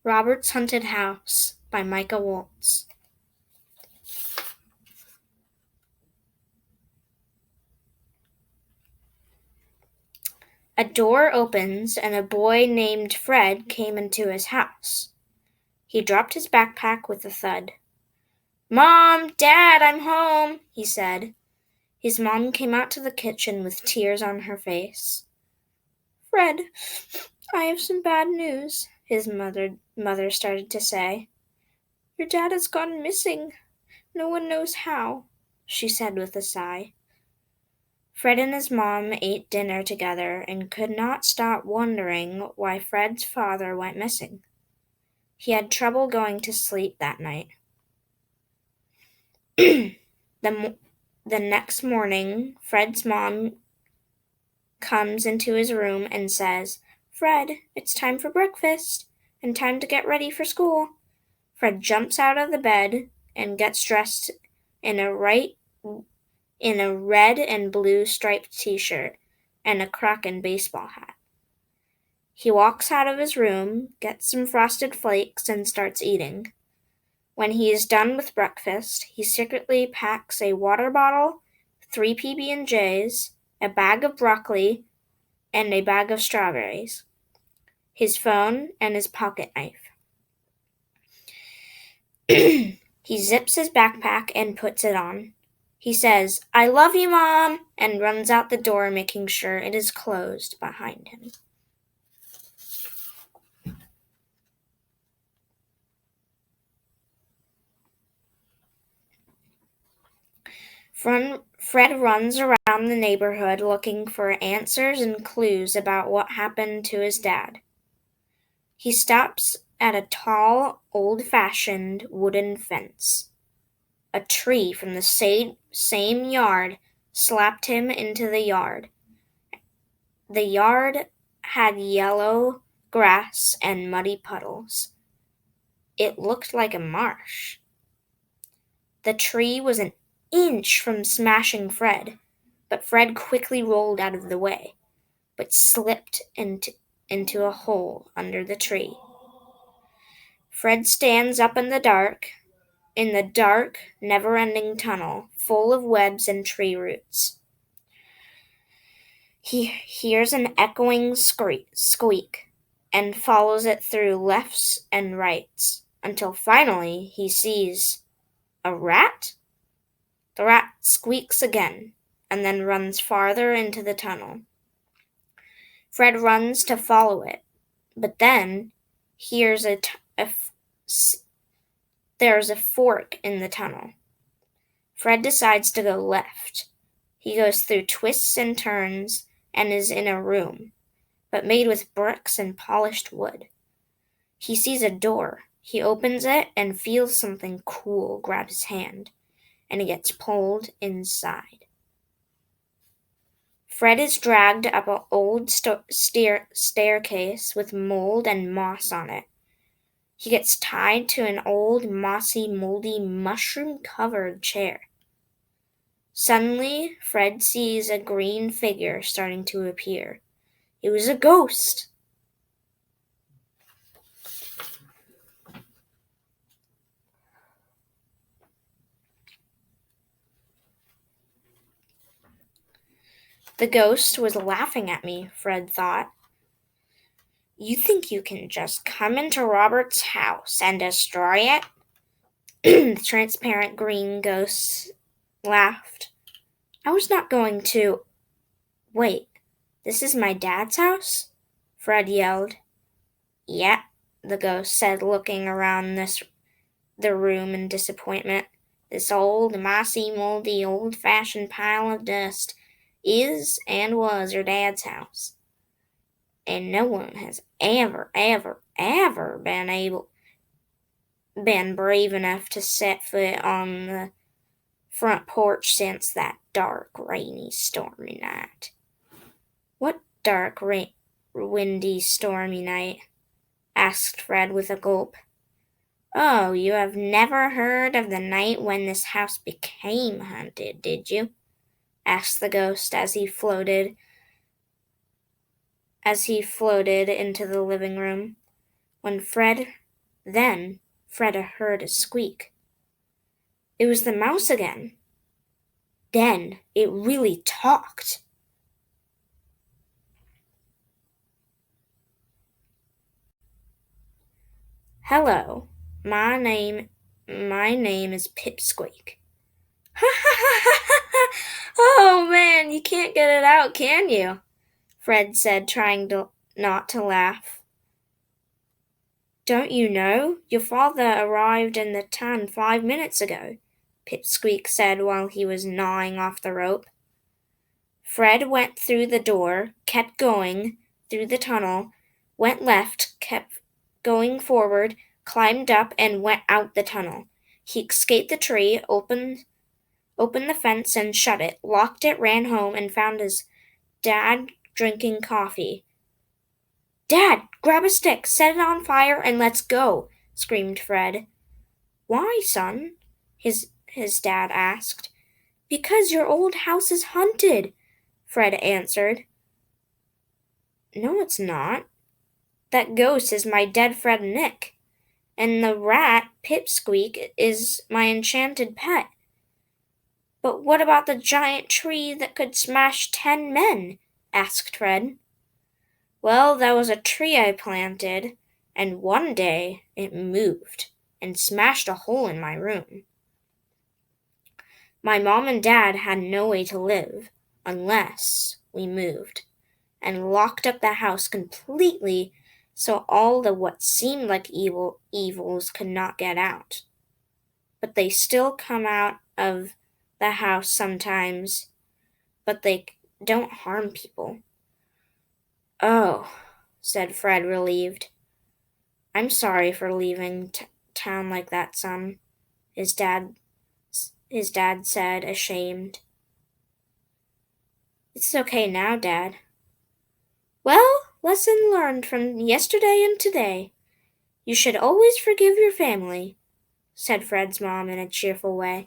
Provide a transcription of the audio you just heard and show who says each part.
Speaker 1: Robert's Haunted House by Micah. A door opens and a boy named Fred came into his house. He dropped his backpack with a thud. "Mom, Dad, I'm home," he said. His mom came out to the kitchen with tears on her face. "Fred, I have some bad news," his mother started to say. "Your dad has gone missing. No one knows how," she said with a sigh. Fred and his mom ate dinner together and could not stop wondering why Fred's father went missing. He had trouble going to sleep that night. The next morning, Fred's mom comes into his room and says, "Fred, it's time for breakfast and time to get ready for school." Fred jumps out of the bed and gets dressed in a red and blue striped t-shirt and a Kraken baseball hat. He walks out of his room, gets some Frosted Flakes, and starts eating. When he is done with breakfast, he secretly packs a water bottle, 3 PB&Js, a bag of broccoli, and a bag of strawberries, his phone, and his pocket knife. He zips his backpack and puts it on. He says, "I love you, Mom," and runs out the door, making sure it is closed behind him. Fred runs around the neighborhood looking for answers and clues about what happened to his dad. He stops at a tall, old-fashioned wooden fence. A tree from the same yard slapped him into the yard. The yard had yellow grass and muddy puddles. It looked like a marsh. The tree was an inch from smashing Fred, but Fred quickly rolled out of the way, but slipped into a hole under the tree. Fred stands up in the dark, never-ending tunnel, full of webs and tree roots. He hears an echoing squeak and follows it through lefts and rights until finally he sees a rat. The rat squeaks again and then runs farther into the tunnel. Fred runs to follow it, but then hears there's a fork in the tunnel. Fred decides to go left. He goes through twists and turns and is in a room, but made with bricks and polished wood. He sees a door. He opens it and feels something cool grab his hand, and he gets pulled inside. Fred is dragged up an old staircase with mold and moss on it. He gets tied to an old, mossy, moldy, mushroom-covered chair. Suddenly, Fred sees a green figure starting to appear. It was a ghost. The ghost was laughing at me, Fred thought. "You think you can just come into Robert's house and destroy it?" The transparent green ghost laughed. "I was not going to—" "Wait, this is my dad's house?" Fred yelled. "Yeah," the ghost said, looking around the room in disappointment. "This old, mossy, moldy, old-fashioned pile of dust is and was your dad's house. And no one has ever been brave enough to set foot on the front porch since that dark, rainy, stormy night." "What dark, windy, stormy night?" asked Fred with a gulp. "Oh, you have never heard of the night when this house became haunted, did you?" asked the ghost as he floated into the living room. When Fred Then Fred heard a squeak. It was the mouse again. Then it really talked. Hello, my name is Pipsqueak. Ha ha ha ha ha! Oh man, you can't get it out, can you? Fred said, trying not to laugh. Don't you know? Your father arrived in the town 5 minutes ago, Pipsqueak said while he was gnawing off the rope. Fred went through the door, kept going through the tunnel, went left, kept going forward, climbed up, and went out the tunnel. He escaped the tree, opened the fence and shut it, locked it, ran home, and found his dad drinking coffee. Dad, grab a stick, set it on fire, and let's go, screamed Fred. Why, son? His dad asked. Because your old house is haunted, Fred answered. No, it's not. That ghost is my dead friend Nick, and the rat, Pipsqueak, is my enchanted pet. But what about the giant tree that could smash 10 men? Asked Fred. Well, that was a tree I planted, and one day it moved and smashed a hole in my room. My mom and dad had no way to live unless we moved, and locked up the house completely so all the what seemed like evils could not get out. But they still come out of the house sometimes, but they don't harm people. Oh, said Fred, relieved. I'm sorry for leaving town like that, son, his dad said, ashamed. It's okay now, Dad. Well, lesson learned from yesterday and today. You should always forgive your family, said Fred's mom in a cheerful way.